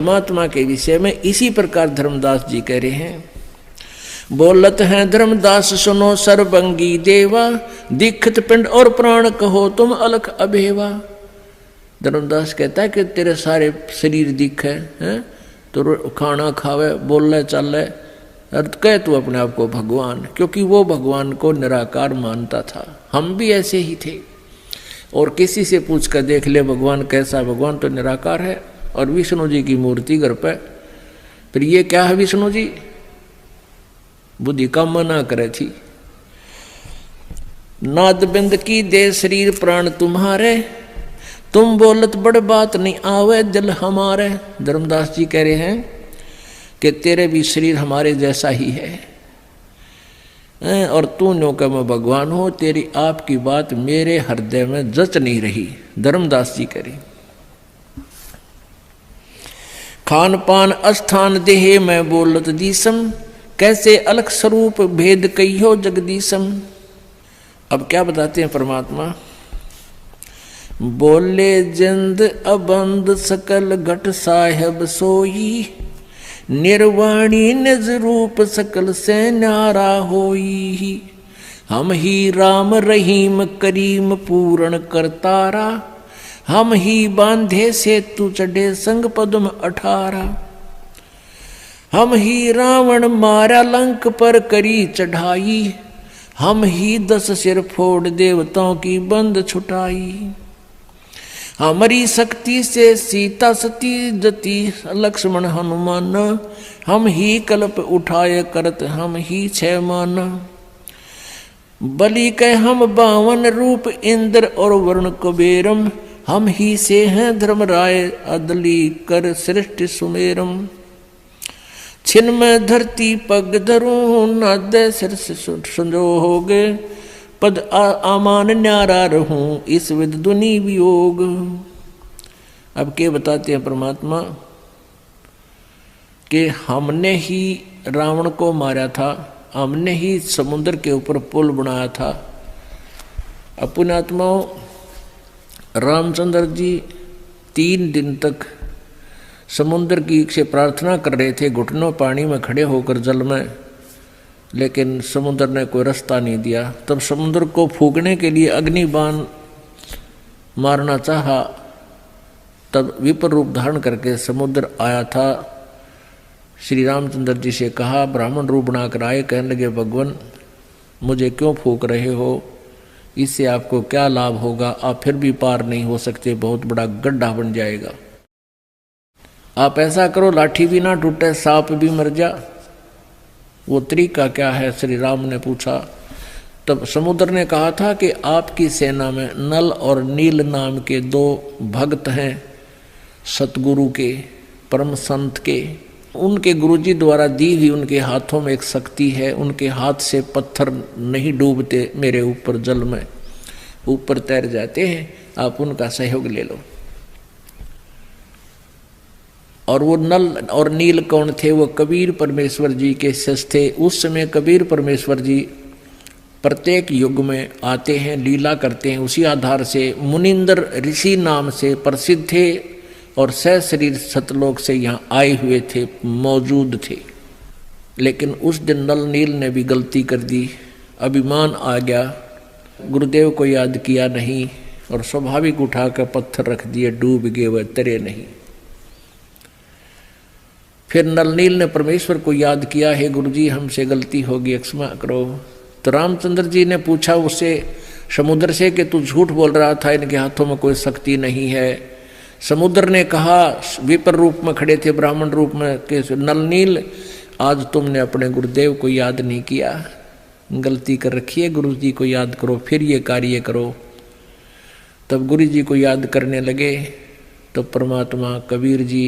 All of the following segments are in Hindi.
परमात्मा के विषय में इसी प्रकार धर्मदास जी कह रहे हैं। बोलत हैं धर्मदास सुनो सर्वंगी देवा, दीक्षित पिंड और प्राण कहो तुम अलख अभेवा। धर्मदास कहता है कि तेरे सारे शरीर दिख है तो खाना खावे बोले चले अर्थ कह तू अपने आप को भगवान, क्योंकि वो भगवान को निराकार मानता था। हम भी ऐसे ही थे। और किसी से पूछ कर देख ले भगवान कैसा, भगवान तो निराकार है और विष्णु जी की मूर्ति घर पे। फिर ये क्या है विष्णु जी, बुद्धि का मना करे थी। नाद बिंद की दे शरीर प्राण तुम्हारे, तुम बोलत बड़ बात नहीं आवे दिल हमारे। धर्मदास जी कह रहे हैं कि तेरे भी शरीर हमारे जैसा ही है और तू नो का मैं भगवान हो, तेरी आपकी बात मेरे हृदय में जच नहीं रही। धर्मदास जी कह रहे खान पान अस्थान देहे मैं बोलत दीसम, कैसे अलग स्वरूप भेद कहियो जगदीशम। अब क्या बताते हैं परमात्मा, बोले जिंद अबंद सकल घट साहेब सोई, निर्वाणी निज रूप सकल से न्यारा होई। हम ही राम रहीम करीम पूर्ण करतारा, हम ही बांधे सेतु चढ़े संग पद्म 18। हम ही रावण मारा लंक पर करी चढ़ाई, हम ही 10 सिर फोड़ देवताओं की बंद छुटाई। हमारी शक्ति से सीता सती जती लक्ष्मण हनुमान, हम ही कल्प उठाए करत हम ही 6 मान। बलि के हम 52 रूप इंद्र और वरुण कुबेरम, हम ही से हैं धर्मराय अदली कर सृष्टि सुमेरम। छिन में धरती पग धरूं नाद सिर संजोगे, पद आमान न्यारा रहूं इस विद दुनि वियोग। अब क्या बताते हैं परमात्मा कि हमने ही रावण को मारा था, हमने ही समुद्र के ऊपर पुल बनाया था। अपने आत्माओं रामचंद्र जी 3 दिन तक समुद्र की से प्रार्थना कर रहे थे, घुटनों पानी में खड़े होकर जल में, लेकिन समुद्र ने कोई रास्ता नहीं दिया। तब समुद्र को फूकने के लिए अग्नि बाण मारना चाहा, तब विपर रूप धारण करके समुद्र आया था। श्री रामचंद्र जी से कहा, ब्राह्मण रूप बनाकर आए, कहने लगे भगवान मुझे क्यों फूक रहे हो, इससे आपको क्या लाभ होगा, आप फिर भी पार नहीं हो सकते, बहुत बड़ा गड्ढा बन जाएगा। आप ऐसा करो लाठी भी ना टूटे, सांप भी मर जा। वो तरीका क्या है, श्री राम ने पूछा। तब समुद्र ने कहा था कि आपकी सेना में नल और नील नाम के 2 भक्त हैं सतगुरु के, परम संत के। उनके गुरुजी द्वारा दी हुई उनके हाथों में एक शक्ति है, उनके हाथ से पत्थर नहीं डूबते मेरे ऊपर जल में, ऊपर तैर जाते हैं, आप उनका सहयोग ले लो। और वो नल और नील कौन थे, वो कबीर परमेश्वर जी के शिष्य थे। उस समय कबीर परमेश्वर जी प्रत्येक युग में आते हैं, लीला करते हैं। उसी आधार से मुनिंदर ऋषि नाम से प्रसिद्ध थे और सहशरीर सतलोक से यहाँ आए हुए थे, मौजूद थे। लेकिन उस दिन नल नील ने भी गलती कर दी, अभिमान आ गया, गुरुदेव को याद किया नहीं और स्वाभाविक उठाकर पत्थर रख दिए, डूब गए, वह तरे नहीं। फिर नल नील ने परमेश्वर को याद किया, हे गुरुजी हमसे गलती होगी, क्षमा करो। तो रामचंद्र जी ने पूछा उससे, समुद्र से, कि तू झूठ बोल रहा था, इनके हाथों में कोई शक्ति नहीं है। समुद्र ने कहा, विपर रूप में खड़े थे, ब्राह्मण रूप में, कि नल नील आज तुमने अपने गुरुदेव को याद नहीं किया, गलती कर रखी है, गुरु जी को याद करो, फिर ये कार्य करो। तब गुरु जी को याद करने लगे तो परमात्मा कबीर जी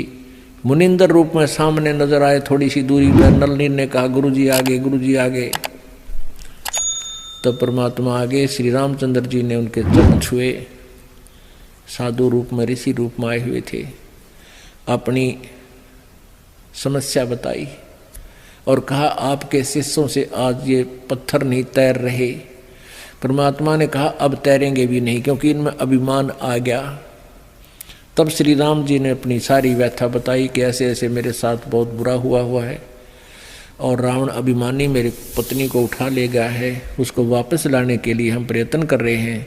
मुनिंदर रूप में सामने नजर आए, थोड़ी सी दूरी पर। नल नील ने कहा, गुरुजी आगे, गुरुजी आगे। तब परमात्मा आगे, श्री रामचंद्र जी ने उनके चरण छुए, साधु रूप में, ऋषि रूप में आए हुए थे, अपनी समस्या बताई और कहा, आपके शिष्यों से आज ये पत्थर नहीं तैर रहे। परमात्मा ने कहा, अब तैरेंगे भी नहीं, क्योंकि इनमें अभिमान आ गया। तब श्री राम जी ने अपनी सारी व्यथा बताई कि ऐसे ऐसे मेरे साथ बहुत बुरा हुआ है और रावण अभिमानी मेरी पत्नी को उठा ले गया है, उसको वापस लाने के लिए हम प्रयत्न कर रहे हैं,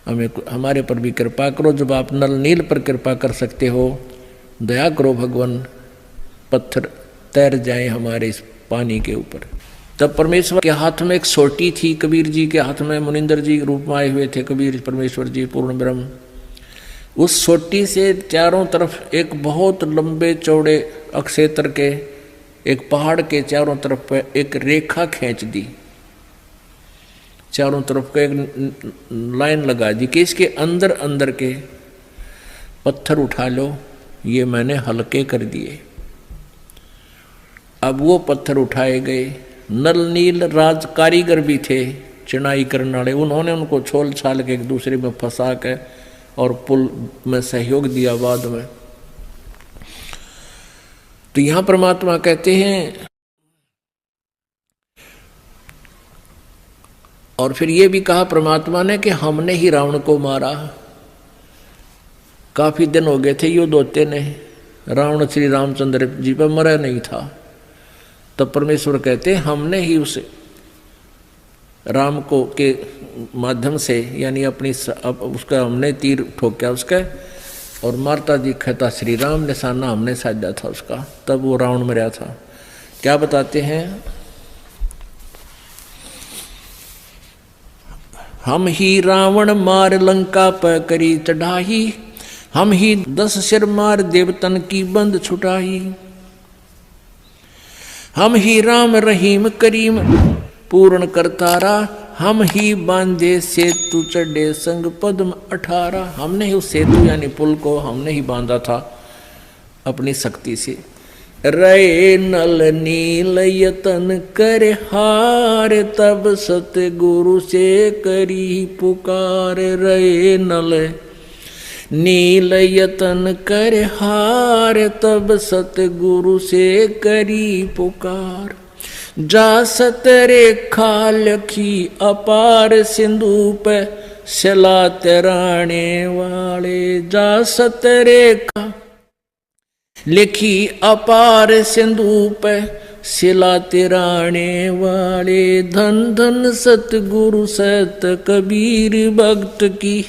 हमें हमारे पर भी कृपा करो। जब आप नल नील पर कृपा कर सकते हो, दया करो भगवान, पत्थर तैर जाए हमारे इस पानी के ऊपर। तब परमेश्वर के हाथ में एक सोटी थी, कबीर जी के हाथ में मुनिंदर जी रूप में आए हुए थे कबीर परमेश्वर जी पूर्ण ब्रह्म। उस सोटी से चारों तरफ एक बहुत लंबे चौड़े अक्षेत्र के एक पहाड़ के चारों तरफ पर एक रेखा खींच दी, चारों तरफ का एक लाइन लगा दी कि इसके अंदर अंदर के पत्थर उठा लो, ये मैंने हल्के कर दिए। अब वो पत्थर उठाए गए। नल नील राज कारीगर भी थे चिनाई करने वाले, उन्होंने उनको छोल छाल के एक दूसरे में फंसा के और पुल में सहयोग दिया बाद में। तो यहां परमात्मा कहते हैं, और फिर ये भी कहा परमात्मा ने कि हमने ही रावण को मारा। काफी दिन हो गए थे युद्ध होते ने, रावण श्री रामचंद्र जी पर मरा नहीं था। तब परमेश्वर कहते हमने ही उस राम को के माध्यम से, यानी अपनी उसका हमने तीर ठोका उसका, और मारता दिखता श्री राम, निशाना हमने साधा था उसका, तब वो रावण मरा था। क्या बताते हैं, हम ही रावण मार लंका पर करी चढ़ाई, हम ही 10 सिर मार देवतन की बंद छुटाई, हम ही राम रहीम करीम पूर्ण करतारा, हम ही बांधे सेतु चढ़े संग पद्म 18। हमने ही उस सेतु यानी पुल को हमने ही बांधा था अपनी शक्ति से। रे नल नील यतन कर हार, तब सतगुरु से करी पुकार। रे नल नील यतन कर हार, तब सतगुरु से करी पुकार। जा सतरेखा लखी अपार, सिंधु पे सला तराने वाले। जा सतरेखा लिखी अपार, सिंधु पे सिला तिराने वाले। धन धन सतगुरु सत कबीर, भक्त की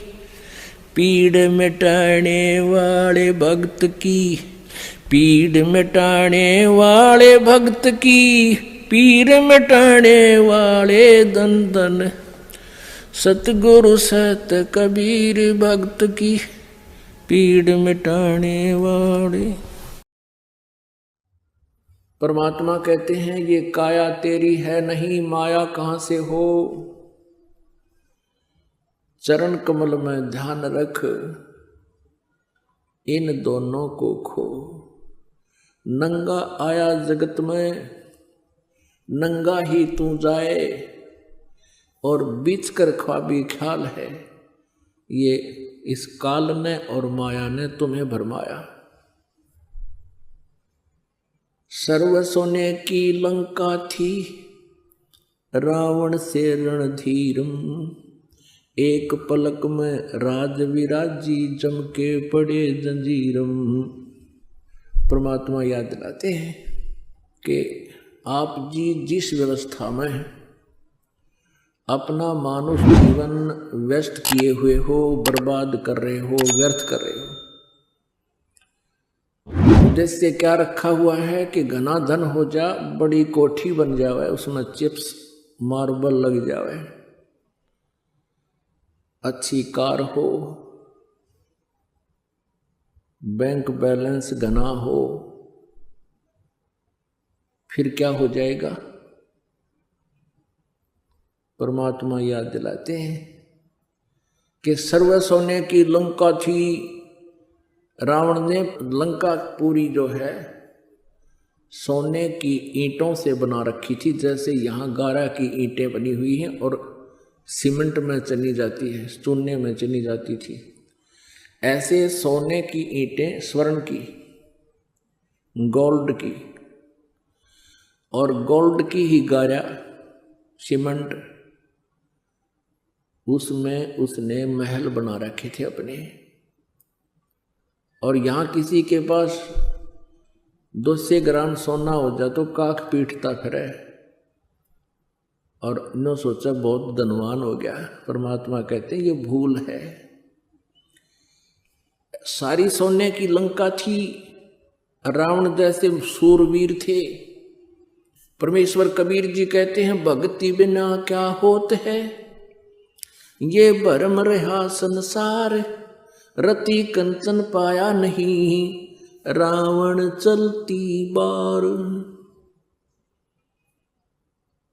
पीड़ मिटाने वाले। भक्त की पीड़ मिटाने वाले, भक्त की पीड़ मिटाने वाले। धन धन सतगुरु सत कबीर, भक्त की पीड़ मिटाने वाले। परमात्मा कहते हैं ये काया तेरी है नहीं, माया कहां से हो। चरण कमल में ध्यान रख, इन दोनों को खो। नंगा आया जगत में, नंगा ही तू जाए, और बीच कर ख्वाबी ख्याल है, ये इस काल ने और माया ने तुम्हें भरमाया। सर्व सोने की लंका थी, रावण से रणधीरम। एक पलक में राज विराजी, जम के पड़े जंजीरम। परमात्मा याद दिलाते हैं कि आप जी जिस व्यवस्था में अपना मानुष जीवन व्यस्त किए हुए हो, बर्बाद कर रहे हो, व्यर्थ कर रहे हो, उद्देश्य क्या रखा हुआ है कि घना धन हो जा, बड़ी कोठी बन जावे, उसमें चिप्स मार्बल लग जावे, अच्छी कार हो, बैंक बैलेंस घना हो, फिर क्या हो जाएगा। परमात्मा याद दिलाते हैं कि सर्व सोने की लंका थी। रावण ने लंका पूरी जो है सोने की ईंटों से बना रखी थी, जैसे यहाँ गारा की ईंटें बनी हुई हैं और सीमेंट में चनी जाती है, चूने में चनी जाती थी, ऐसे सोने की ईंटें, स्वर्ण की, गोल्ड की, और गोल्ड की ही गारा सीमेंट, उसमें उसने महल बना रखे थे अपने। और यहाँ किसी के पास 200 ग्राम सोना हो जाए तो काख पीटता फिरे, और इन्हों सोचा बहुत धनवान हो गया। परमात्मा कहते हैं ये भूल है। सारी सोने की लंका थी, रावण जैसे सूरवीर थे। परमेश्वर कबीर जी कहते हैं भक्ति बिना क्या होत है, ये भरम रहा संसार, रति कंचन पाया नहीं, रावण चलती बार।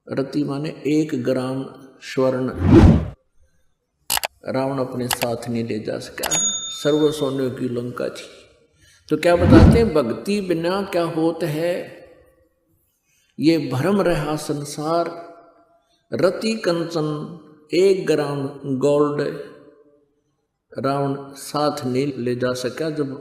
रति माने 1 ग्राम स्वर्ण रावण अपने साथ नहीं ले जा सका, सर्व सोने की लंका थी। तो क्या बताते हैं, भक्ति बिना क्या होत है, ये भ्रम रहा संसार, रति कंचन 1 ग्राम गोल्ड रावण साथ नहीं ले जा सका। जब